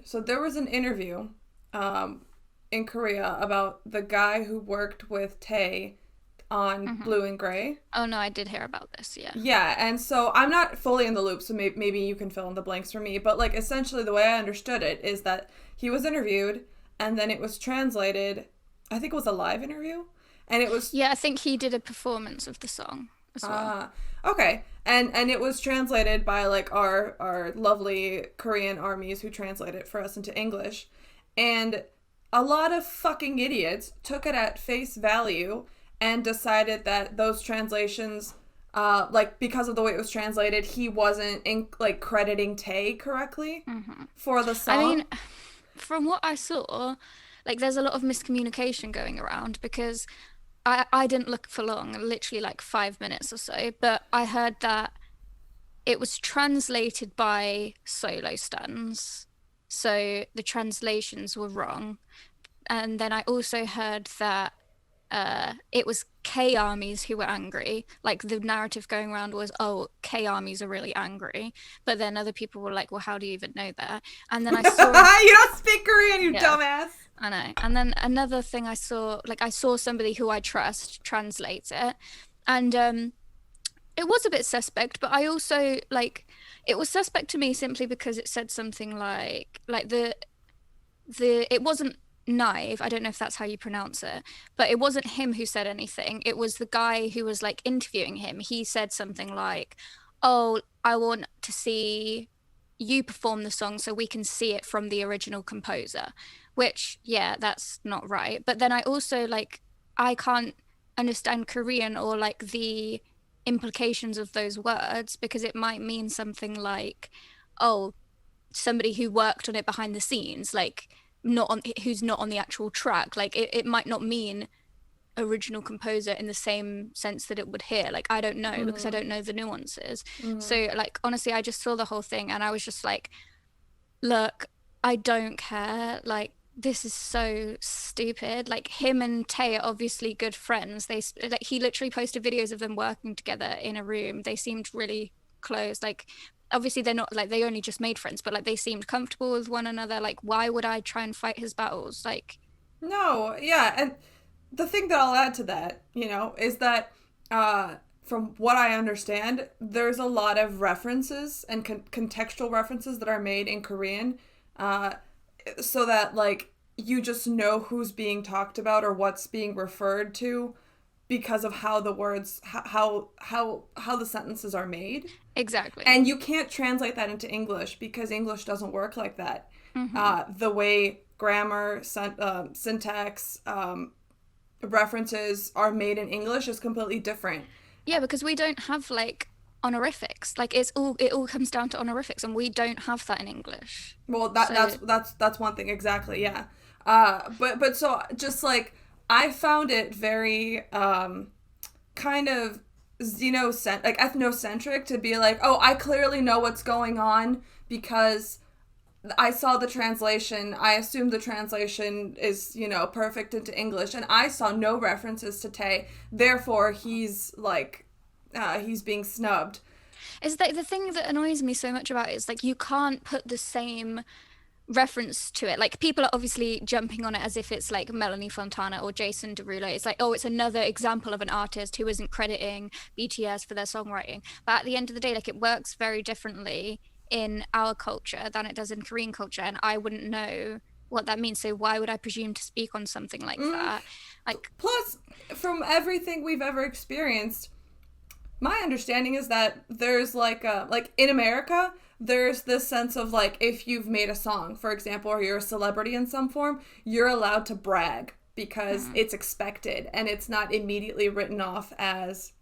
So there was an interview in Korea about the guy who worked with Tae on Hmm. Blue and Gray. Oh no, I did hear about this. Yeah. Yeah, and so I'm not fully in the loop, so maybe you can fill in the blanks for me. But like essentially, the way I understood it is that he was interviewed, and then it was translated. I think it was a live interview, and it was Yeah, I think he did a performance of the song as well. ah okay, and it was translated by like our lovely Korean armies who translate it for us into English, and a lot of fucking idiots took it at face value and decided that those translations like because of the way it was translated, he wasn't like crediting Tay correctly Hmm. for the I song. mean, from what I saw, like there's a lot of miscommunication going around because I didn't look for long, literally like 5 minutes or so, but I heard that it was translated by solo stans. So the translations were wrong. And then I also heard that it was K armies who were angry. Like the narrative going around was, oh, K armies are really angry. But then other people were like, well, how do you even know that? And then I saw, You don't speak Korean, you yeah, dumbass. I know. And then another thing I saw, like I saw somebody who I trust translate it. And it was a bit suspect, but I also like it was suspect to me simply because it said something like the it wasn't Knive. I don't know if that's how you pronounce it, but it wasn't him who said anything. It was the guy who was like interviewing him. He said something like, "Oh, I want to see you perform the song so we can see it from the original composer." Which, yeah, that's not right. But then I also like I can't understand Korean or like the implications of those words because it might mean something like, "Oh, somebody who worked on it behind the scenes, like not on who's not on the actual track. Like it might not mean original composer in the same sense that it would here. Like I don't know because I Mm-hmm. don't know the nuances. Mm-hmm. So like honestly, I just saw the whole thing and I was just like, look, I don't care. Like this is so stupid. Like him and Tay are obviously good friends. They like he literally posted videos of them working together in a room. They seemed really close. Like obviously they're not like they only just made friends, but like they seemed comfortable with one another. Like why would I try and fight his battles? Like No, yeah, and the thing that I'll add to that, is that uh, from what I understand, there's a lot of references and contextual references that are made in Korean, uh, so that like you just know who's being talked about or what's being referred to because of how the words how the sentences are made, exactly. and you can't translate that into English because English doesn't work like that. Hmm. The way grammar, syntax, references are made in English is completely different. Yeah, because we don't have like honorifics. Like it all comes down to honorifics, and we don't have that in English. Well, So that's one thing exactly. Yeah. But so just like I found it very kind of like ethnocentric to be like, oh, I clearly know what's going on because I saw the translation. I assume the translation is, perfect into English, and I saw no references to Tay. Therefore, he's being snubbed. it's like the thing that annoys me so much about it is like you can't put the same reference to it. Like people are obviously jumping on it as if it's like Melanie Fontana or Jason Derulo. It's like, oh, it's another example of an artist who isn't crediting BTS for their songwriting. But at the end of the day, like it works very differently in our culture than it does in Korean culture, and I wouldn't know what that means. So why would I presume to speak on something like Mm. that? Like, Plus, from everything we've ever experienced, my understanding is that there's like in America, there's this sense of like if you've made a song, for example, or you're a celebrity in some form, you're allowed to brag because mm, it's expected and it's not immediately written off as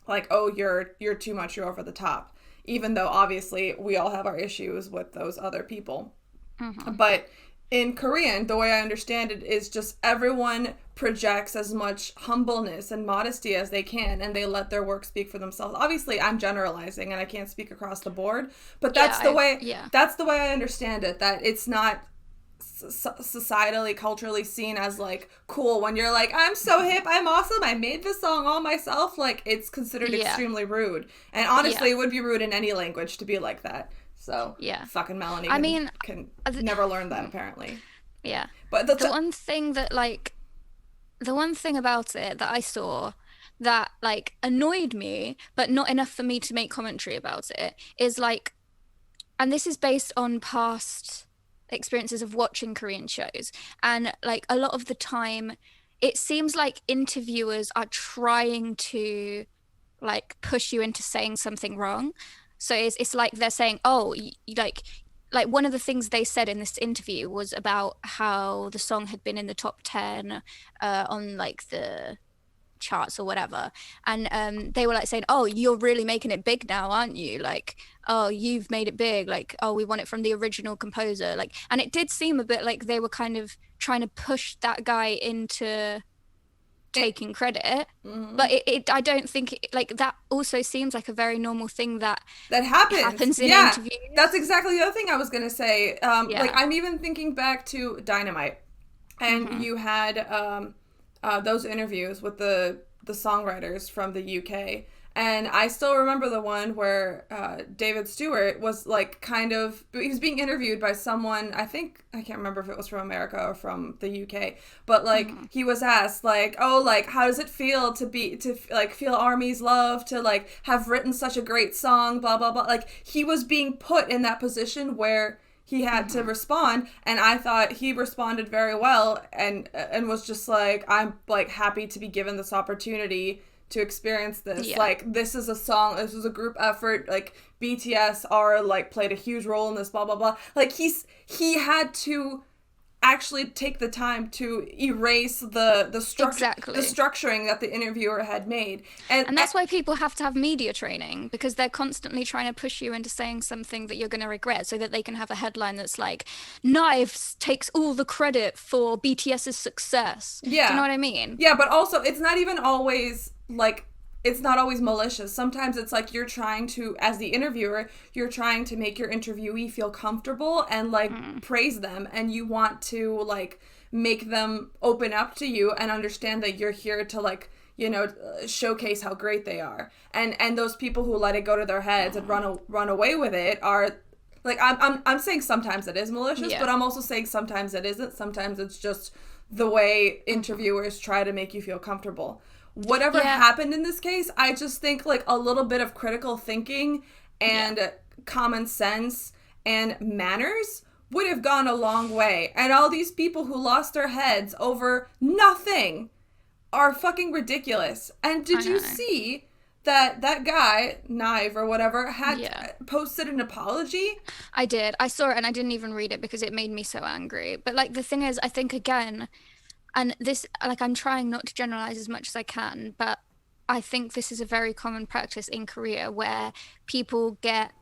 like, oh, you're too much, you're over the top, even though obviously we all have our issues with those other people. mm-hmm. But in Korean, the way I understand it is just everyone projects as much humbleness and modesty as they can, and they let their work speak for themselves. Obviously, I'm generalizing and I can't speak across the board, but Yeah, yeah. that's the way I understand it, that it's not societally, culturally seen as like cool when you're like, I'm so hip, I'm awesome, I made this song all myself. Like it's considered Yeah, extremely rude, and yeah. honestly it would be rude in any language to be like that. So Yeah. fucking Melanie I mean, can never learn that apparently. yeah. But The one thing that like the one thing about it that I saw that like annoyed me, but not enough for me to make commentary about it, is like, and this is based on past experiences of watching Korean shows, and like a lot of the time, it seems like interviewers are trying to like push you into saying something wrong. So it's like they're saying, oh, like one of the things they said in this interview was about how the song had been in the top 10 on like the charts or whatever, and they were like saying, oh, you're really making it big now, aren't you? Like, oh, you've made it big, like, oh, we want it from the original composer, like. And it did seem a bit like they were kind of trying to push that guy into taking credit. But I don't think like that also seems like a very normal thing that happens in interviews. That's exactly the other thing I was gonna say. Yeah. Like, I'm even thinking back to Dynamite, and you had those interviews with the songwriters from the UK. And I still remember the one where David Stewart was like kind of, he was being interviewed by someone, I can't remember if it was from America or from the UK, but like he was asked like, oh, like how does it feel to like feel Army's love, to like have written such a great song, blah blah blah. Like, he was being put in that position where he had to respond, and I thought he responded very well, and was just like, I'm like happy to be given this opportunity to experience this. Yeah. Like, this is a song, this is a group effort, like BTS are like played a huge role in this, blah blah blah. Like, he had to actually take the time to erase the structure, Exactly. the structuring that the interviewer had made, and that's why people have to have media training, because they're constantly trying to push you into saying something that you're going to regret, so that they can have a headline that's like, Knives takes all the credit for BTS's success. Yeah. Do you know what I mean? Yeah, but also it's not even always like, it's not always malicious. Sometimes it's like you're trying to, as the interviewer, you're trying to make your interviewee feel comfortable and like praise them, and you want to like make them open up to you and understand that you're here to like, you know, showcase how great they are. And those people who let it go to their heads and run away with it are like, I'm saying sometimes it is malicious, but I'm also saying sometimes it isn't. Sometimes it's just the way interviewers try to make you feel comfortable. Whatever happened in this case, I just think like a little bit of critical thinking and common sense and manners would have gone a long way. And all these people who lost their heads over nothing are fucking ridiculous. And did you see that guy, Knive or whatever, had posted an apology? I did. I saw it and I didn't even read it because it made me so angry. But like, the thing is, I think again, and this, like, I'm trying not to generalize as much as I can, but I think this is a very common practice in Korea where people get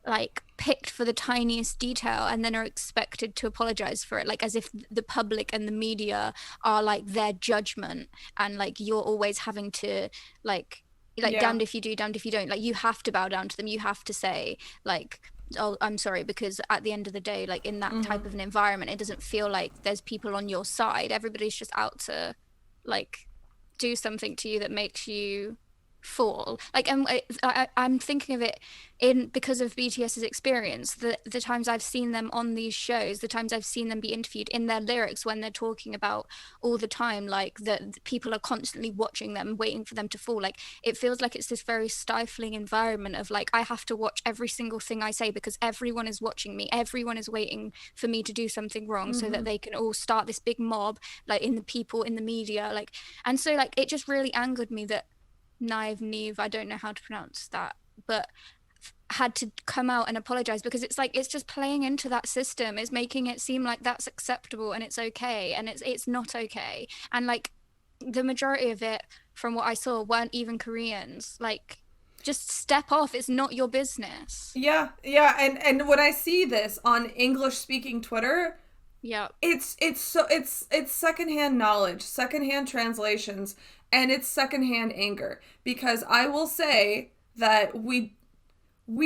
like picked for the tiniest detail and then are expected to apologize for it, like as if the public and the media are like their judgment, and like you're always having to like damned if you do, damned if you don't. Like, you have to bow down to them. You have to say like, oh, I'm sorry, because at the end of the day, like in that type of an environment, it doesn't feel like there's people on your side. Everybody's just out to like do something to you that makes you fall. Like, I'm thinking of it in because of BTS's experience, the times I've seen them on these shows, the times I've seen them be interviewed, in their lyrics when they're talking about all the time like that people are constantly watching them, waiting for them to fall. Like, it feels like it's this very stifling environment of like, I have to watch every single thing I say because everyone is watching me, everyone is waiting for me to do something wrong so that they can all start this big mob, like in the people in the media, like. And so like, it just really angered me that Neve, I don't know how to pronounce that, but had to come out and apologize, because it's like, it's just playing into that system, is making it seem like that's acceptable and it's okay, and it's not okay. And like, the majority of it from what I saw weren't even Koreans. Like, just step off, it's not your business. Yeah, and when I see this on English speaking Twitter, it's secondhand knowledge, secondhand translations, and it's secondhand anger, because I will say that we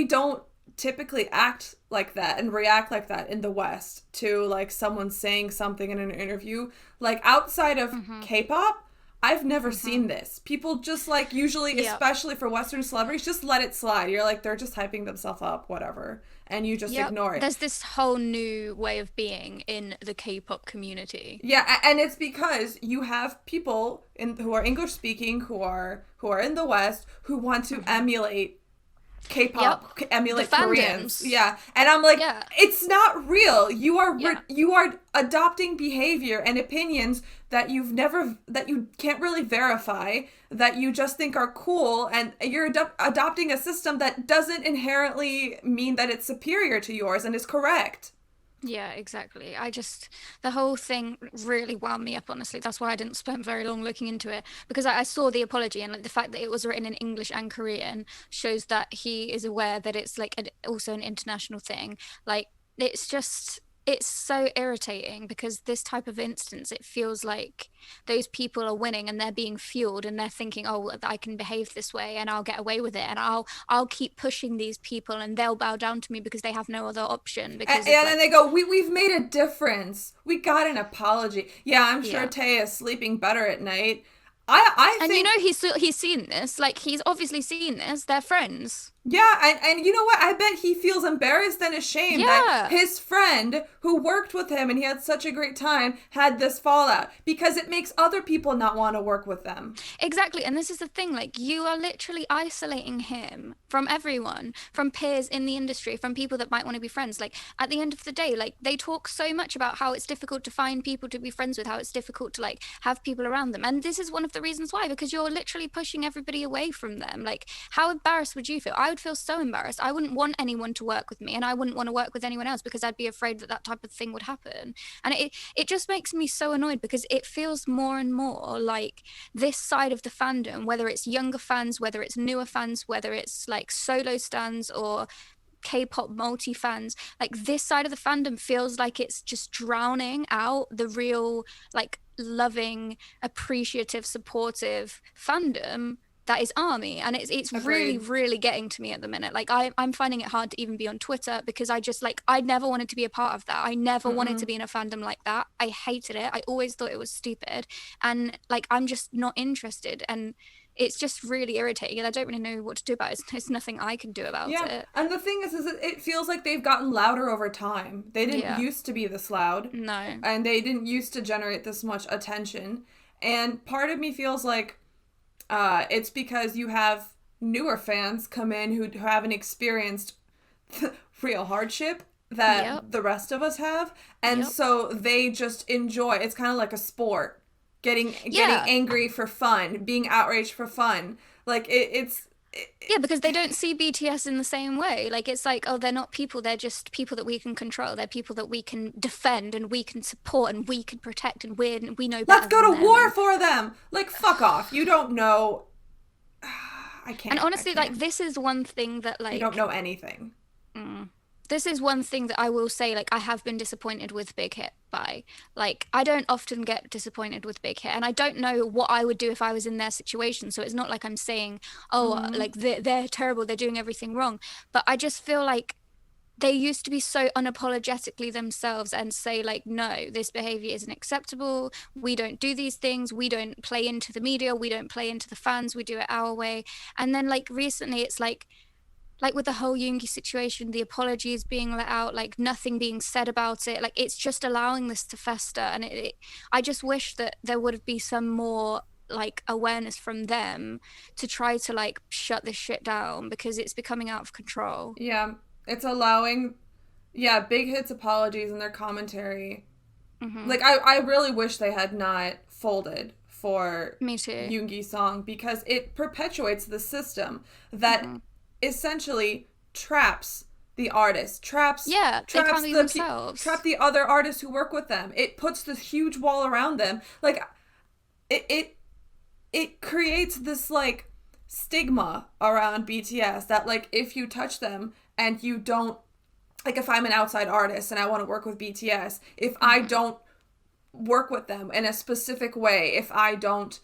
don't typically act like that and react like that in the West to like someone saying something in an interview. Like, outside of K-pop, I've never seen this. People just like, usually, Yep. especially for Western celebrities, just let it slide. You're like, they're just hyping themselves up, whatever. And you just Yep. ignore it. There's this whole new way of being in the K-pop community. Yeah, and it's because you have people who are English speaking, who are in the West, who want to emulate K-pop, emulate The Koreans. fandoms. Yeah, and I'm like, Yeah. it's not real. You are Yeah. you are adopting behavior and opinions that you can't really verify, that you just think are cool, and you're adopting a system that doesn't inherently mean that it's superior to yours and is correct. Yeah, exactly. The whole thing really wound me up, honestly. That's why I didn't spend very long looking into it, because I saw the apology, and like the fact that it was written in English and Korean shows that he is aware that it's like also an international thing. Like, it's so irritating, because this type of instance, it feels like those people are winning and they're being fueled, and they're thinking, oh, I can behave this way and I'll get away with it, and I'll keep pushing these people and they'll bow down to me because they have no other option, because And then they go, we've made a difference. We got an apology. Yeah, I'm sure Yeah. Tay is sleeping better at night. I And think, he's seen this. Like, he's obviously seen this. They're friends. yeah, and you know what? I bet he feels embarrassed and ashamed that Yeah. his friend who worked with him and he had such a great time had this fallout, because it makes other people not want to work with them. Exactly. And this is the thing, like, you are literally isolating him from everyone, from peers in the industry, from people that might want to be friends. Like, at the end of the day, like, they talk so much about how it's difficult to find people to be friends with, how it's difficult to, like, have people around them. And this is one of the reasons why, because you're literally pushing everybody away from them. Like, how embarrassed would you feel? I would feel so embarrassed. I wouldn't want anyone to work with me, and I wouldn't want to work with anyone else, because I'd be afraid that that type of thing would happen. And it just makes me so annoyed, because it feels more and more like this side of the fandom, whether it's younger fans, whether it's newer fans, whether it's like solo stans or K-pop multi fans, like, this side of the fandom feels like it's just drowning out the real, like, loving, appreciative, supportive fandom that is ARMY. And it's really, Agreed. really getting to me at the minute. Like, I'm finding it hard to even be on Twitter, because I just, like, I never wanted to be a part of that. I never wanted to be in a fandom like that. I hated it. I always thought it was stupid, and like, I'm just not interested. And it's just really irritating, and I don't really know what to do about it. There's nothing I can do about Yeah, it. and the thing is it feels like they've gotten louder over time. They didn't Yeah. used to be this loud, No. and they didn't used to generate this much attention. And part of me feels like it's because you have newer fans come in who haven't experienced real hardship that Yep. the rest of us have, and Yep. so they just enjoy. It's kind of like a sport, getting Yeah. angry for fun, being outraged for fun. Like Yeah, because they don't see BTS in the same way. Like, it's like, oh, they're not people, they're just people that we can control. They're people that we can defend and we can support and we can protect, and we know better let's go than to them. war for them. Like, fuck off. You don't know. I can't. And honestly, I can't. like, this is one thing that, like, You don't know anything. this is one thing that I will say, like, I have been disappointed with Big Hit by. Like, I don't often get disappointed with Big Hit, and I don't know what I would do if I was in their situation. So it's not like I'm saying, oh, like, they're terrible, they're doing everything wrong. But I just feel like they used to be so unapologetically themselves and say, like, no, this behavior isn't acceptable. We don't do these things. We don't play into the media. We don't play into the fans. We do it our way. And then, like, recently it's like with the whole Yoongi situation, the apologies being let out, like, nothing being said about it. Like, it's just allowing this to fester. And I just wish that there would be some more, like, awareness from them to try to, like, shut this shit down, because it's becoming out of control. Yeah, it's allowing. Yeah, Big Hit's apologies and their commentary. Like, I really wish they had not folded for Me too. Yoongi's song, because it perpetuates the system that essentially traps the artist, traps They can't be the themselves. trap the other artists who work with them. It puts this huge wall around them. Like, it creates this, like, stigma around BTS that, like, if you touch them and you don't, like, if I'm an outside artist and I want to work with BTS, if I don't work with them in a specific way, if I don't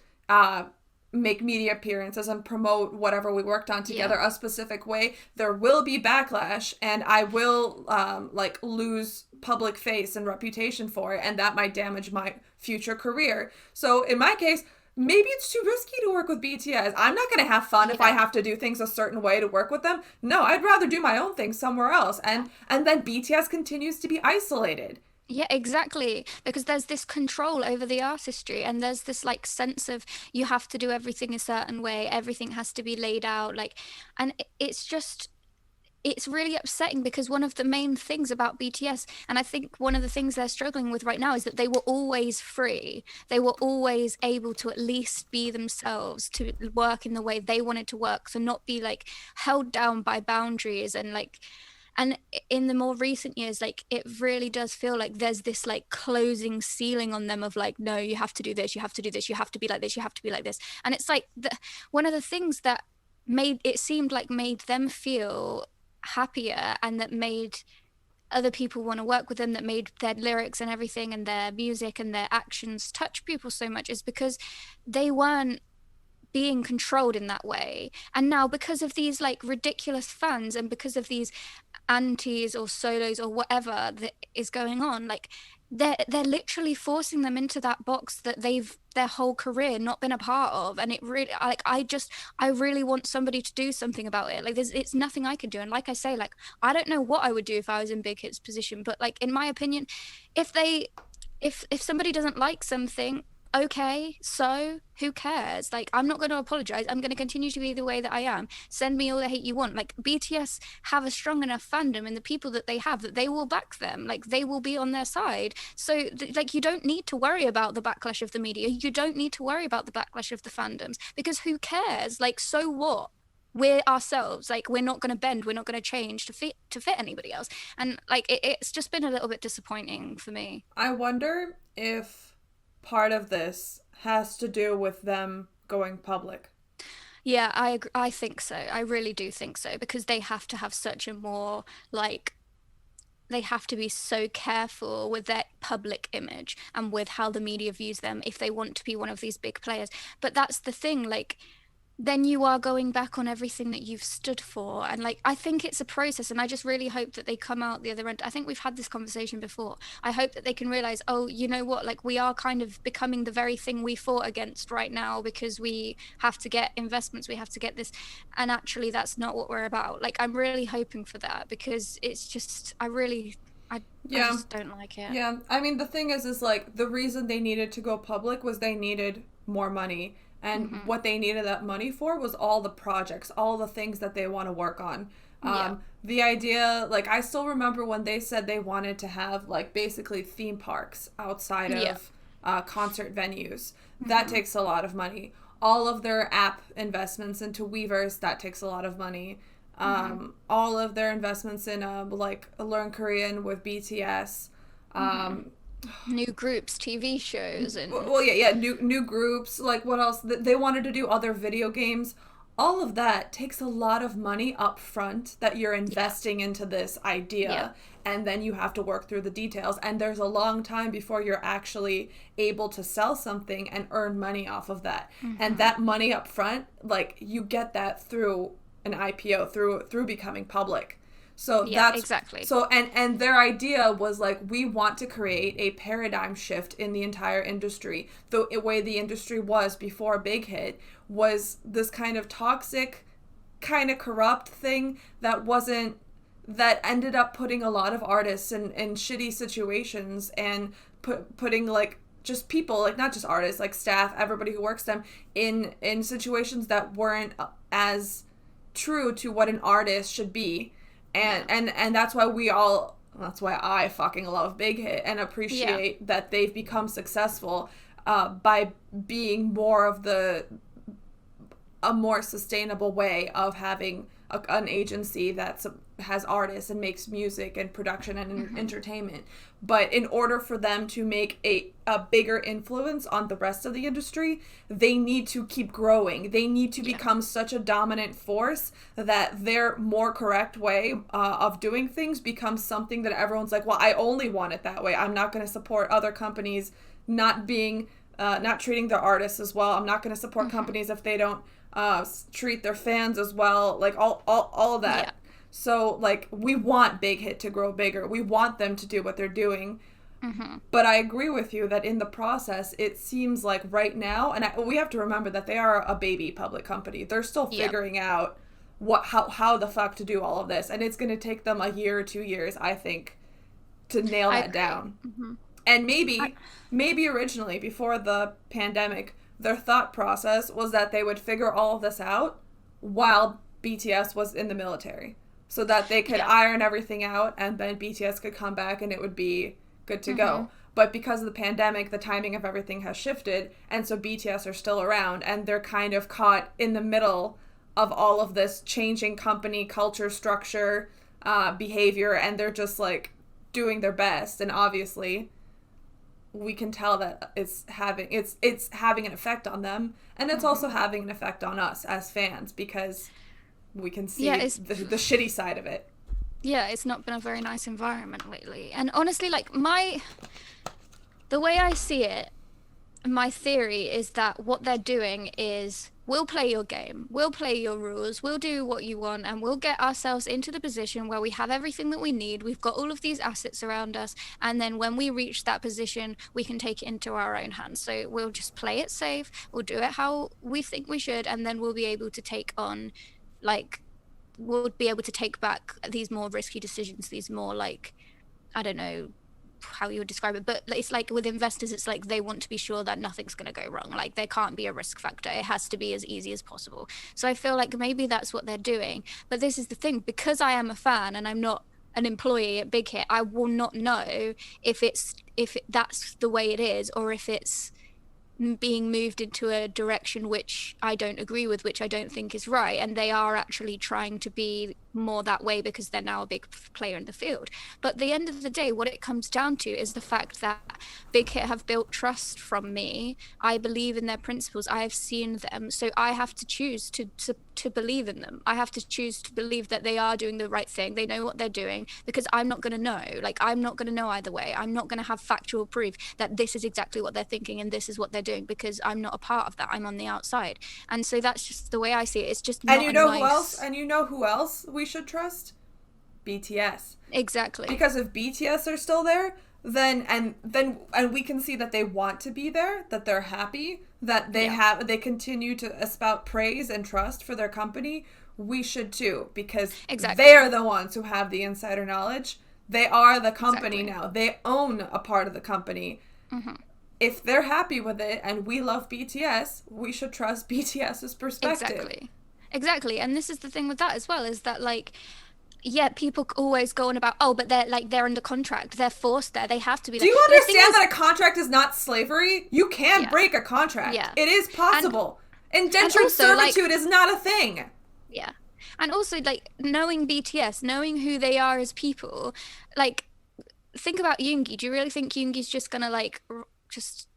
make media appearances and promote whatever we worked on together a specific way, there will be backlash, and I will like, lose public face and reputation for it, and that might damage my future career. So in my case, maybe it's too risky to work with BTS. I'm not going to have fun if I Yeah. have to do things a certain way to work with them. No, I'd rather do my own thing somewhere else. And then BTS continues to be isolated. Yeah, exactly. Because there's this control over the artistry, and there's this like sense of you have to do everything a certain way, everything has to be laid out, like, and it's just it's really upsetting because one of the main things about BTS, and I think one of the things they're struggling with right now, is that they were always free. They were always able to at least be themselves, to work in the way they wanted to work, to not be like held down by boundaries and like, and in the more recent years, like it really does feel like there's this like closing ceiling on them of like, no, you have to do this, you have to do this, you have to be like this, you have to be like this. And it's like one of the things that made it seemed like made them feel happier, and that made other people want to work with them, that made their lyrics and everything and their music and their actions touch people so much, is because they weren't being controlled in that way. And now, because of these like ridiculous fans, and because of these antis or solos or whatever that is going on, like they're literally forcing them into that box that they've their whole career not been a part of. And it really, like, I really want somebody to do something about it. Like it's nothing I can do. And like I say, like I don't know what I would do if I was in Big Hit's position, but like in my opinion, if they if somebody doesn't like something, okay, so who cares? Like, I'm not going to apologize. I'm going to continue to be the way that I am. Send me all the hate you want. Like, BTS have a strong enough fandom in the people that they have, that they will back them. Like, they will be on their side. So like, you don't need to worry about the backlash of the media. You don't need to worry about the backlash of the fandoms, because who cares? Like, so what? We're ourselves. Like, we're not going to bend, we're not going to change to fit anybody else. And like it's just been a little bit disappointing for me. I wonder if part of this has to do with them going public. Yeah, I think so. I really do think so, because they have to have such a more like, they have to be so careful with their public image and with how the media views them if they want to be one of these big players. But that's the thing, like then you are going back on everything that you've stood for. And like I think it's a process, and I just really hope that they come out the other end. I think we've had this conversation before. I hope that they can realize, oh, you know what, like we are kind of becoming the very thing we fought against right now, because we have to get investments, we have to get this, and actually that's not what we're about. Like I'm really hoping for that, because it's just I Yeah. just don't like it. Yeah. I mean, the thing is like the reason they needed to go public was they needed more money. And Mm-hmm. what they needed that money for was all the projects, all the things that they want to work on. Yeah. The idea, like, I still remember when they said they wanted to have, like, basically theme parks outside Yeah. of concert venues. That Mm-hmm. takes a lot of money. All of their app investments into Weverse, that takes a lot of money. Mm-hmm. All of their investments in, like, Learn Korean with BTS. Mm-hmm. Um, New groups, TV shows, and well, yeah, new groups. Like what else? They wanted to do other video games. All of that takes a lot of money up front that you're yeah. investing into this Yeah. idea, and then you have to work through the details. And there's a long time before you're actually able to sell something and earn money off of that. And Mm-hmm. that money up front, like you get that through an IPO, through becoming public. So Yeah, that's exactly. so and their idea was like, we want to create a paradigm shift in the entire industry. The way the industry was before Big Hit was this kind of toxic, kind of corrupt thing that ended up putting a lot of artists in shitty situations, and putting like just people, like not just artists, like staff, everybody who works them in situations that weren't as true to what an artist should be. and Yeah. and that's why that's why I fucking love Big Hit and Yeah. appreciate that they've become successful by being more of a more sustainable way of having an agency that has artists and makes music and production and Mm-hmm. entertainment. But in order for them to make a bigger influence on the rest of the industry, they need to keep growing. They need to Yeah. become such a dominant force that their more correct way of doing things becomes something that everyone's like, well, I only want it that way. I'm not going to support other companies not being not treating their artists as well. I'm not going to support Mm-hmm. companies if they don't treat their fans as well. Like all of that. Yeah. So like we want Big Hit to grow bigger. We want them to do what they're doing. Mm-hmm. But I agree with you that in the process, it seems like right now, and we have to remember that they are a baby public company. They're still Yep. figuring out how the fuck to do all of this, and it's going to take them a year or 2 years, I think, to nail I that agree. down. Mm-hmm. And I, maybe originally, before the pandemic, their thought process was that they would figure all of this out while BTS was in the military, so that they could yeah. iron everything out, and then BTS could come back and it would be good to Mm-hmm. go. But because of the pandemic, the timing of everything has shifted, and so BTS are still around, and they're kind of caught in the middle of all of this changing company culture, structure, behavior, and they're just like doing their best. And obviously, we can tell that it's having an effect on them, and it's Mm-hmm. also having an effect on us as fans because we can Yeah, see it's the shitty side of it. yeah, it's not been a very nice environment lately. And honestly, like the way I see it, my theory is that what they're doing is we'll play your game, we'll play your rules, we'll do what you want, and we'll get ourselves into the position where we have everything that we need. We've got all of these assets around us. And then when we reach that position, we can take it into our own hands. So we'll just play it safe, we'll do it how we think we should, and then we'll be able to take on, like, we'll be able to take back these more risky decisions, these more, like, I don't know how you would describe it, but it's like with investors, it's like they want to be sure that nothing's going to go wrong. Like there can't be a risk factor. It has to be as easy as possible. So I feel like maybe that's what they're doing. But this is the thing, because I am a fan and I'm not an employee at Big Hit, I will not know if that's the way it is, or if it's being moved into a direction which I don't agree with, which I don't think is right. And they are actually trying to be more that way because they're now a big player in the field. But at the end of the day, what it comes down to is the fact that Big Hit have built trust from me. I believe in their principles. I have seen them. So I have to choose to believe in them. I have to choose to believe that they are doing the right thing. They know what they're doing, because I'm not going to know. Like, I'm not going to know either way. I'm not going to have factual proof that this is exactly what they're thinking and this is what they're doing, because I'm not a part of that. I'm on the outside. And so that's just the way I see it. It's just And not you a know who else? nice. And you know who else we should trust? BTS. Exactly. Because if BTS are still there, then we can see that they want to be there, that they're happy, that Yeah, they continue to espout praise and trust for their company. We should too, because they exactly. are the ones who have the insider knowledge. They are the company Exactly. now. They own a part of the company. Hmm. If they're happy with it and we love BTS, we should trust BTS's perspective. Exactly. Exactly. And this is the thing with that as well, is that, like, yeah, people always go on about, oh, but they're under contract, they're forced there, they have to be Do there. you But the thing understand is, that a contract is not slavery? You can yeah, break a contract. yeah, It is and possible. Indentured also, like, servitude is not a thing. yeah, and also, like, knowing BTS, knowing who they are as people, like, think about Yoongi. Do you really think Yoongi's just gonna, like, just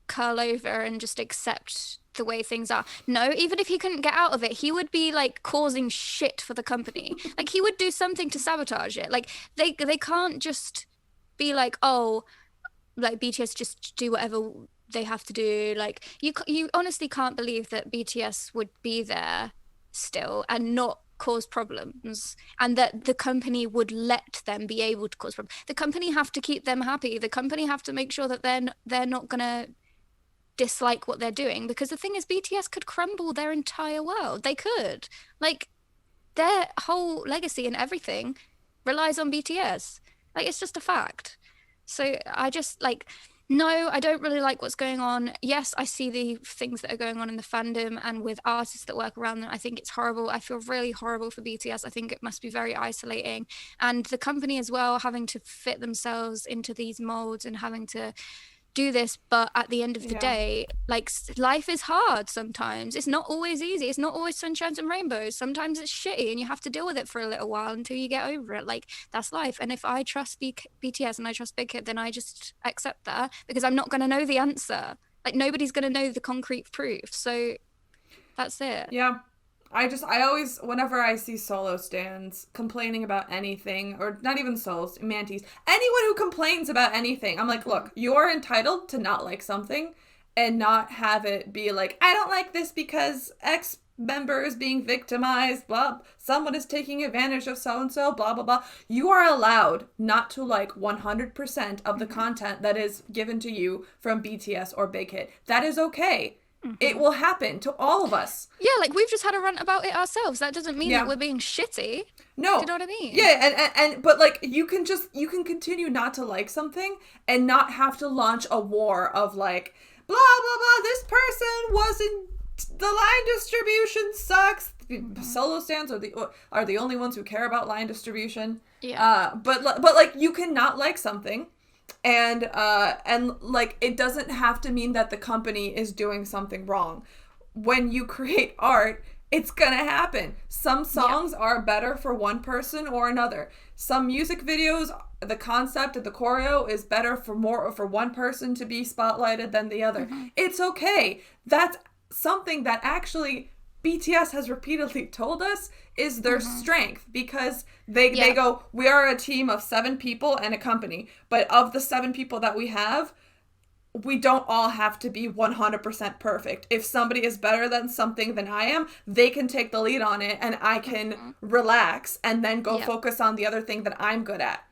curl over and just accept the way things are? No, even if he couldn't get out of it, he would be, like, causing shit for the company. Like, he would do something to sabotage it. Like, they can't just be like, oh, like, BTS just do whatever they have to do. Like, you honestly can't believe that BTS would be there still and not cause problems, and that the company would let them be able to cause problems. The company have to keep them happy. The company have to make sure that they're not gonna dislike what they're doing, because the thing is, BTS could crumble their entire world. They could. Like, their whole legacy and everything relies on BTS. Like, it's just a fact. So I just, like, no, I don't really like what's going on. Yes, I see the things that are going on in the fandom and with artists that work around them. I think it's horrible. I feel really horrible for BTS. I think it must be very isolating. And the company as well, having to fit themselves into these molds and having to do this. But at the end of the Yeah. day, like, life is hard sometimes. It's not always easy. It's not always sunshines and rainbows. Sometimes it's shitty and you have to deal with it for a little while until you get over it. Like, that's life. And if I trust BTS and I trust Big Hit, then I just accept that, because I'm not going to know the answer. Like, nobody's going to know the concrete proof. So that's it. Yeah. I always, whenever I see solo stands complaining about anything, or not even solos, mantis, anyone who complains about anything, I'm like, look, you're entitled to not like something and not have it be like, I don't like this because X member is being victimized, blah, someone is taking advantage of so-and-so, blah, blah, blah. You are allowed not to like 100% of the content that is given to you from BTS or Big Hit. That is okay. It will happen to all of us. Yeah, like we've just had a rant about it ourselves. That doesn't mean that we're being shitty. No. Do you know what I mean? Yeah, and but like you can continue not to like something and not have to launch a war of like blah blah blah, this person wasn't, the line distribution sucks. Solo stands are the only ones who care about line distribution. Yeah. But like you cannot like something. And like it doesn't have to mean that the company is doing something wrong. When you create art, it's gonna happen. Some songs are better for one person or another. Some music videos, the concept of the choreo is better for one person to be spotlighted than the other. It's okay. That's something that actually BTS has repeatedly told us is their strength, because they go, we are a team of 7 people and a company, but of the 7 people that we have, we don't all have to be 100% perfect. If somebody is better than something than I am, they can take the lead on it and I can relax and then go focus on the other thing that I'm good at.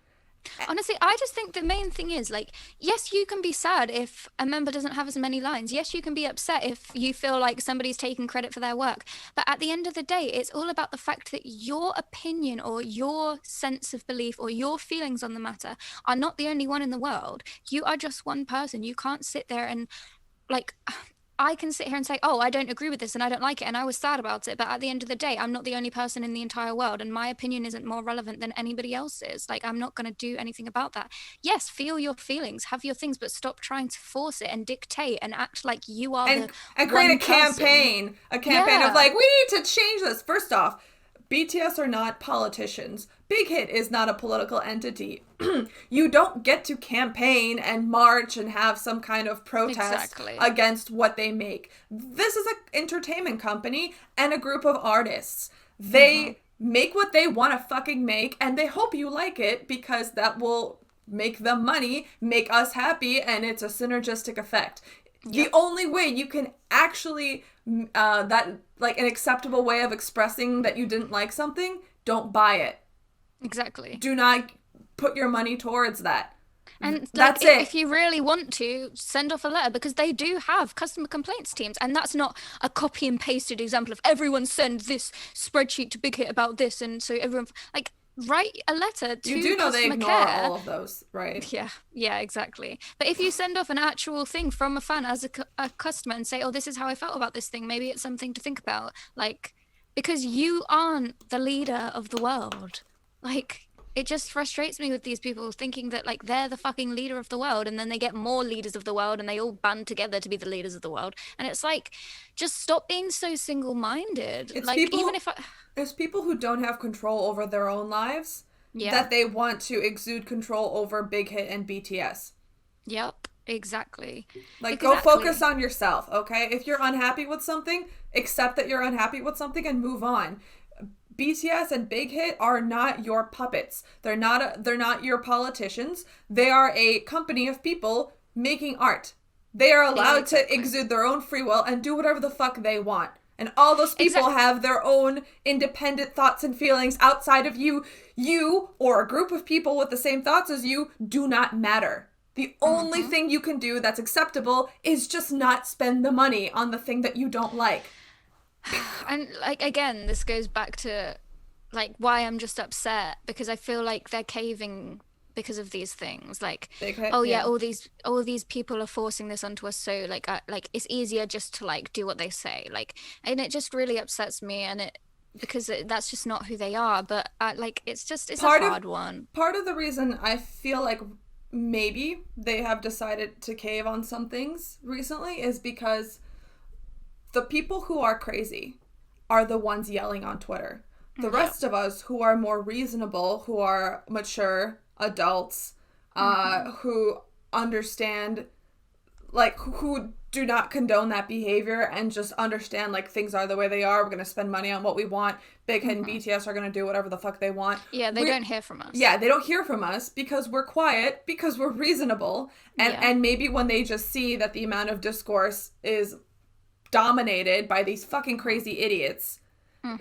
Honestly, I just think the main thing is, like, yes, you can be sad if a member doesn't have as many lines. Yes, you can be upset if you feel like somebody's taking credit for their work. But at the end of the day, it's all about the fact that your opinion or your sense of belief or your feelings on the matter are not the only one in the world. You are just one person. You can't sit there and, like, I can sit here and say, oh, I don't agree with this and I don't like it and I was sad about it. But at the end of the day, I'm not the only person in the entire world and my opinion isn't more relevant than anybody else's. Like, I'm not going to do anything about that. Yes, feel your feelings, have your things, but stop trying to force it and dictate and act like you are and create a campaign of like, we need to change this. First off, BTS are not politicians. Big Hit is not a political entity. You don't get to campaign and march and have some kind of protest against what they make. This is an entertainment company and a group of artists. They make what they want to fucking make, and they hope you like it because that will make them money, make us happy, and it's a synergistic effect. The only way you can actually that like an acceptable way of expressing that you didn't like something, don't buy it. Exactly. Do not put your money towards that. And that's it. If you really want to, send off a letter, because they do have customer complaints teams, and that's not a copy and pasted example of everyone send this spreadsheet to Big Hit about this, and so everyone like write a letter to you do know they ignore care. All of those, right? Yeah, exactly. But if you send off an actual thing from a fan as a customer and say, oh, this is how I felt about this thing, maybe it's something to think about, like, because you aren't the leader of the world. Like, it just frustrates me with these people thinking that, like, they're the fucking leader of the world, and then they get more leaders of the world and they all band together to be the leaders of the world. And it's like, just stop being so single-minded. It's like, people, even if it's people who don't have control over their own lives that they want to exude control over Big Hit and BTS. Yep, exactly. Like, go focus on yourself, okay? If you're unhappy with something, accept that you're unhappy with something and move on. BTS and Big Hit are not your puppets. They're not your politicians. They are a company of people making art. They are allowed to exude their own free will and do whatever the fuck they want. And all those people have their own independent thoughts and feelings outside of you. You, or a group of people with the same thoughts as you, do not matter. The only thing you can do that's acceptable is just not spend the money on the thing that you don't like. And, like, again, this goes back to, like, why I'm just upset, because I feel like they're caving because of these things. Like, all these people are forcing this onto us, so like it's easier just to like do what they say. Like, and it just really upsets me, and because that's just not who they are. But like, it's a hard one. Part of the reason I feel like maybe they have decided to cave on some things recently is because the people who are crazy are the ones yelling on Twitter. The rest of us who are more reasonable, who are mature adults, who understand, like, who do not condone that behavior and just understand, like, things are the way they are. We're going to spend money on what we want. Big Hit and BTS are going to do whatever the fuck they want. Yeah, they don't hear from us. Yeah, they don't hear from us because we're quiet, because we're reasonable. And maybe when they just see that the amount of discourse dominated by these fucking crazy idiots,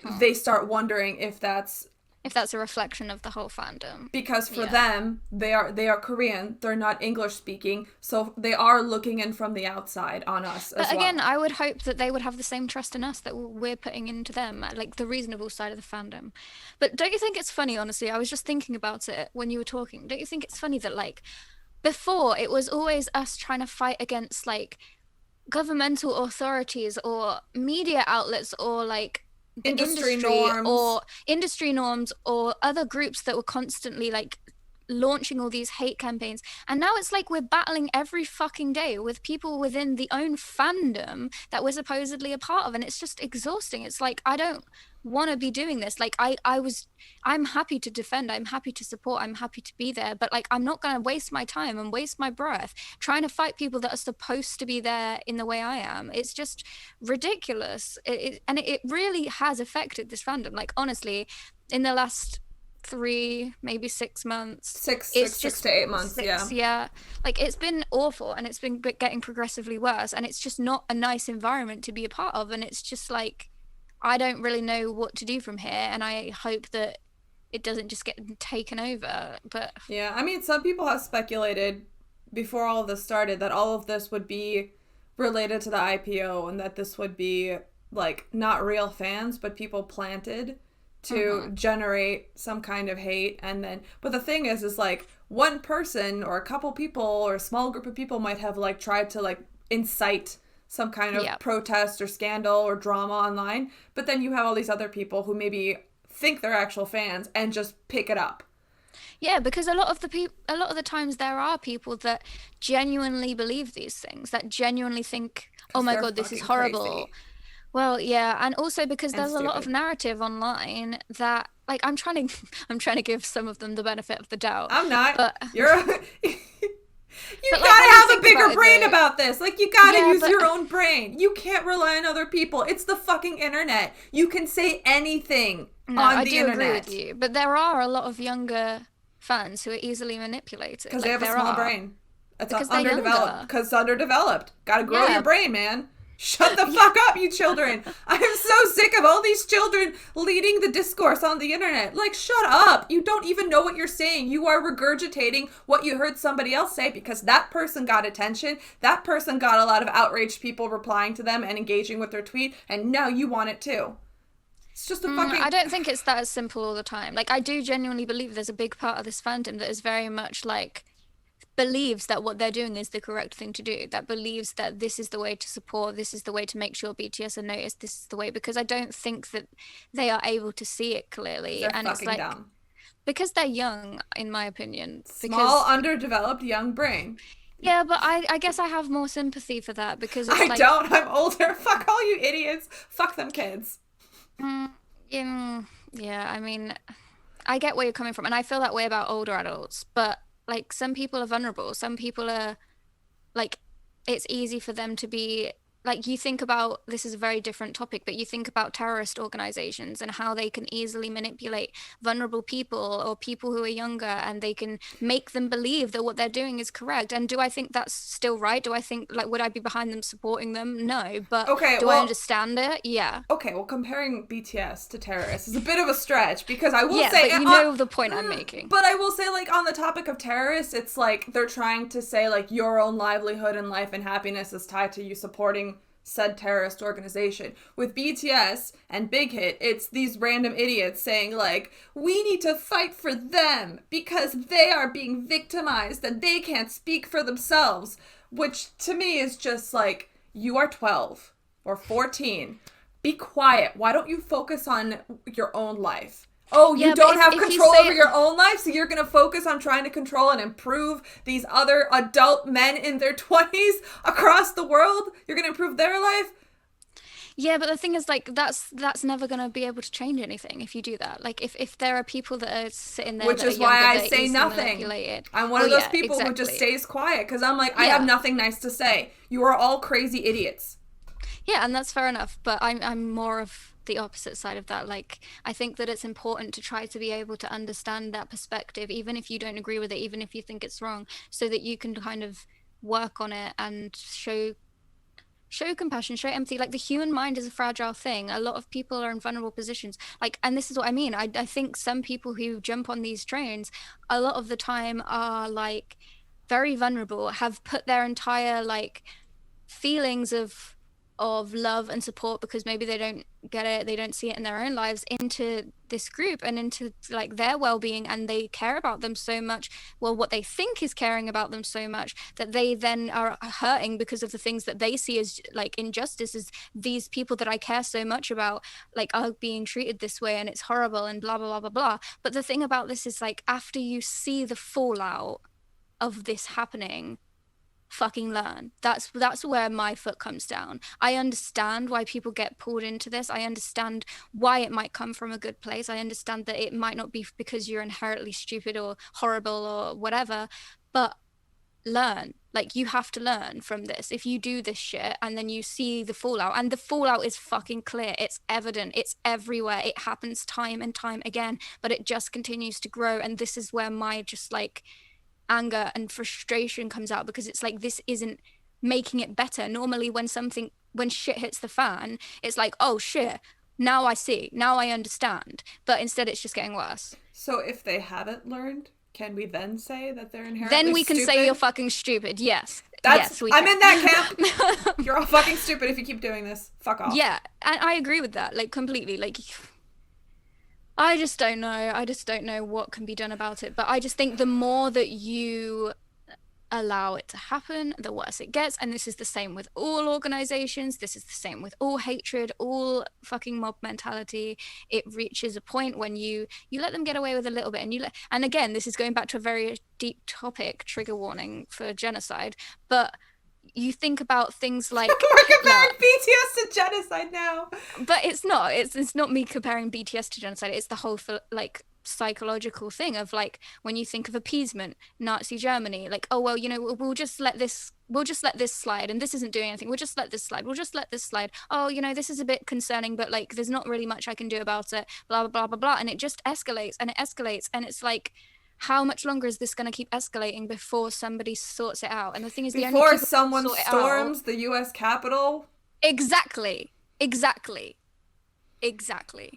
they start wondering if that's a reflection of the whole fandom. because for them they are Korean, they're not English speaking, so they are looking in from the outside on us as But again, well. I would hope that they would have the same trust in us that we're putting into them, like the reasonable side of the fandom. But don't you think it's funny, honestly? I was just thinking about it when you were talking. Don't you think it's funny that, like, before it was always us trying to fight against, like, governmental authorities or media outlets or, like, the Industry industry norms. or industry norms or other groups that were constantly, like, launching all these hate campaigns, and now it's like we're battling every fucking day with people within the own fandom that we're supposedly a part of, and it's just exhausting. It's like, I don't want to be doing this. Like, I'm happy to defend, I'm happy to support, I'm happy to be there, but, like, I'm not going to waste my time and waste my breath trying to fight people that are supposed to be there in the way I am. It's just ridiculous. And it really has affected this fandom, like, honestly, in the last 3, maybe 6 months. It's Six just to 8 months, six, yeah. yeah. Like, it's been awful, and it's been getting progressively worse, and it's just not a nice environment to be a part of. And it's just like, I don't really know what to do from here, and I hope that it doesn't just get taken over. But Yeah, I mean, some people have speculated before all of this started that all of this would be related to the IPO, and that this would be like not real fans, but people planted to generate some kind of hate. And then, but the thing is like, one person or a couple people or a small group of people might have like tried to like incite some kind of Yep. protest or scandal or drama online, but then you have all these other people who maybe think they're actual fans and just pick it up. yeah, because a lot of the times there are people that genuinely believe these things, that genuinely think, oh my They're god, this is fucking horrible. crazy Well, yeah, and also because and there's a lot of stupid. narrative online that, like, I'm trying to I'm trying to give some of them the benefit of the doubt. I'm not. But You're. You but like, gotta when you have a think bigger about it brain though, about this. Like, you gotta yeah, use but your own brain. You can't rely on other people. It's the fucking internet. You can say anything no, on I the do agree with internet you. But there are a lot of younger fans who are easily manipulated. because they Like, have a there small are, brain. It's because they're underdeveloped. younger. Because it's underdeveloped. Gotta grow your Yeah, brain, man. Shut the fuck up, you children. I am so sick of all these children leading the discourse on the internet. Like, shut up. You don't even know what you're saying. You are regurgitating what you heard somebody else say because that person got attention. That person got a lot of outraged people replying to them and engaging with their tweet, and now you want it too. It's just a I fucking. don't think it's that as simple all the time. Like, I do genuinely believe there's a big part of this fandom that is very much like believes that what they're doing is the correct thing to do, that believes that this is the way to support, this is the way to make sure BTS are noticed, this is the way, because I don't think that they are able to see it clearly. They're And it's fucking like, dumb. because they're young, in my opinion. Small, Because, underdeveloped young brain. yeah, but I guess I have more sympathy for that because it's I like, don't. I'm older. Fuck all you idiots. Fuck them kids. mm, yeah, I mean, I get where you're coming from, and I feel that way about older adults, but like, some people are vulnerable, some people are like, it's easy for them to be like, you think about, this is a very different topic, but you think about terrorist organizations and how they can easily manipulate vulnerable people or people who are younger, and they can make them believe that what they're doing is correct. And do I think that's still right? Do I think, like, would I be behind them supporting them? No. But Okay, do I well, understand it? Yeah. okay, well, comparing BTS to terrorists is a bit of a stretch because I will Yeah, say, but you know the point I'm making. but I will say, like, on the topic of terrorists, it's like they're trying to say, like, your own livelihood and life and happiness is tied to you supporting said terrorist organization. With BTS and Big Hit, it's these random idiots saying, like, we need to fight for them because they are being victimized and they can't speak for themselves, which to me is just like, you are 12 or 14. Be quiet. Why don't you focus on your own life? Oh, you Yeah, but don't have if you control say over your own life, so you're going to focus on trying to control and improve these other adult men in their 20s across the world? You're going to improve their life? Yeah, but the thing is, like, that's never gonna be able to change anything if you do that. Like, if there are people that are sitting there Which that are is why younger, I that are say easily nothing. manipulated. I'm one Well, of those yeah, people who just exactly. stays quiet because I'm like, I have Yeah, nothing nice to say. You are all crazy idiots. yeah, and that's fair enough. But I'm more of the opposite side of that. Like, I think that it's important to try to be able to understand that perspective, even if you don't agree with it, even if you think it's wrong, so that you can kind of work on it and show compassion, show empathy. Like the human mind is a fragile thing. A lot of people are in vulnerable positions. Like, and this is what I mean. I think some people who jump on these trains a lot of the time are like very vulnerable, have put their entire like feelings of love and support, because maybe they don't get it, they don't see it in their own lives, into this group and into like their well-being, and they care about them so much, well, what they think is caring about them so much, that they then are hurting because of the things that they see as like injustice, is these people that I care so much about like are being treated this way and it's horrible and blah blah blah blah blah. But the thing about this is like, after you see the fallout of this happening, fucking learn. That's where my foot comes down. I understand why people get pulled into this. I understand why it might come from a good place. I understand that it might not be because you're inherently stupid or horrible or whatever, but learn. Like, you have to learn from this. If you do this shit and then you see the fallout, and the fallout is fucking clear, it's evident, it's everywhere, it happens time and time again, but it just continues to grow. And this is where my just like anger and frustration comes out, because it's like, this isn't making it better. Normally when shit hits the fan, it's like, oh shit, now I see, now I understand, but instead it's just getting worse. So if they haven't learned, can we then say that they're inherently then we can stupid? say you're fucking stupid. Yes. Yes, we I'm can. in that camp. You're all fucking stupid if you keep doing this. Fuck off. Yeah, and I agree with that, like, completely. Like, I just don't know. I just don't know what can be done about it. But I just think the more that you allow it to happen, the worse it gets. And this is the same with all organizations. This is the same with all hatred, all fucking mob mentality. It reaches a point when you let them get away with a little bit, and again, this is going back to a very deep topic, trigger warning for genocide, but you think about things like we're comparing BTS to genocide now. But it's not me comparing BTS to genocide. It's the whole like psychological thing of like, when you think of appeasement, Nazi Germany, like, oh well, we'll just let this slide, and this isn't doing anything, we'll just let this slide, oh, this is a bit concerning, but like there's not really much I can do about it, blah blah blah blah blah. And it just escalates and it escalates, and it's like, how much longer is this going to keep escalating before somebody sorts it out? And the thing is, before someone storms the U.S. Capitol. Exactly.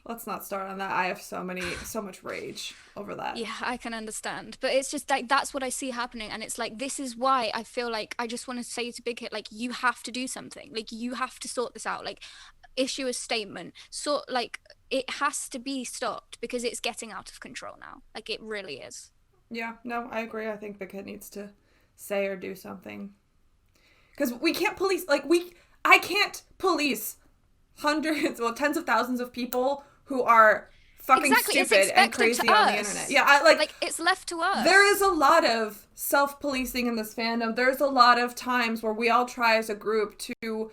Let's not start on that. I have so much rage over that. Yeah, I can understand. But it's just like, that's what I see happening. And it's like, this is why I feel like I just want to say to Big Hit, like, you have to do something. Like, you have to sort this out. Like, issue a statement. Like, it has to be stopped, because it's getting out of control now. Like, it really is. Yeah, no, I agree. I think Big Hit needs to say or do something. Because we can't police, I can't police hundreds, well, tens of thousands of people who are fucking stupid and crazy on the internet. Yeah, like it's left to us. There is a lot of self-policing in this fandom. There's a lot of times where we all try as a group to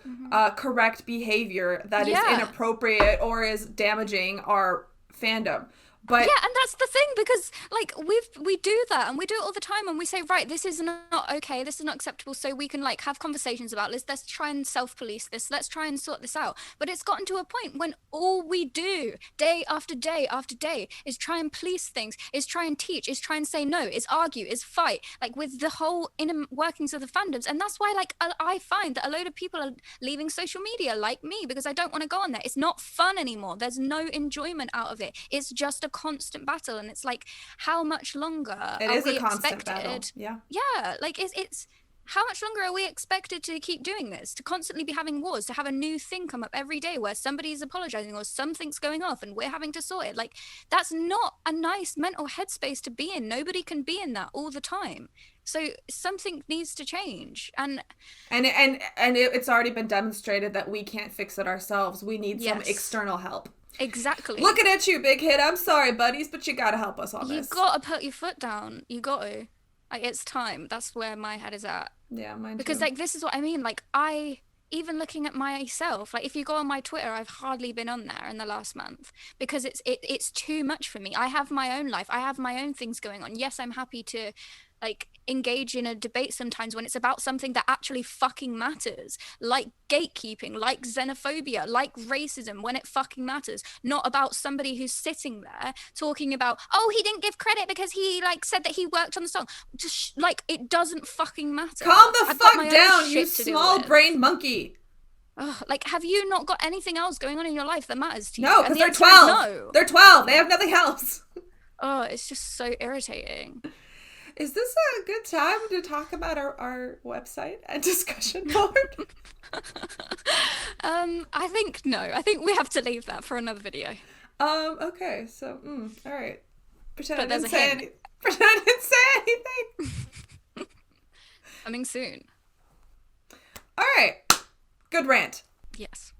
correct behavior that is inappropriate or is damaging our fandom. But yeah, and that's the thing, because like we do that, and we do it all the time, and we say, right, this is not okay, this is not acceptable, so we can like have conversations about this, let's try and self-police this, let's try and sort this out. But it's gotten to a point when all we do day after day after day is try and police things, is try and teach, is try and say no, is argue, is fight, like with the whole inner workings of the fandoms. And that's why like I find that a load of people are leaving social media, like me, because I don't want to go on there. It's not fun anymore. There's no enjoyment out of it. It's just a constant battle, and it's like, how much longer it are is we a constant expected? battle. Like it's how much longer are we expected to keep doing this, to constantly be having wars, to have a new thing come up every day where somebody's apologizing or something's going off and we're having to sort it? Like, that's not a nice mental headspace to be in. Nobody can be in that all the time. So something needs to change, and it's already been demonstrated that we can't fix it ourselves. We need some external help. Exactly. Looking at you, Big Hit. I'm sorry, buddies, but you gotta help us on this. You gotta put your foot down. You gotta. Like, it's time. That's where my head is at. Yeah, mine too. Because like, this is what I mean. Like, even looking at myself, like, if you go on my Twitter, I've hardly been on there in the last month, because it's too much for me. I have my own life. I have my own things going on. Yes, I'm happy to like engage in a debate sometimes when it's about something that actually fucking matters, like gatekeeping, like xenophobia, like racism, when it fucking matters, not about somebody who's sitting there talking about, oh, he didn't give credit because he like said that he worked on the song. Just like, it doesn't fucking matter. Calm the fuck down, you small brain monkey. Ugh, like, have you not got anything else going on in your life that matters to you? No, And because the they're answer is 12. no. They're 12. They have nothing else. Oh, it's just so irritating. Is this a good time to talk about our website and discussion board? I think no. I think we have to leave that for another video. Okay, so, all right. Pretend But I there's didn't a say hint. any. Pretend I didn't say anything. Coming soon. All right. Good rant. Yes.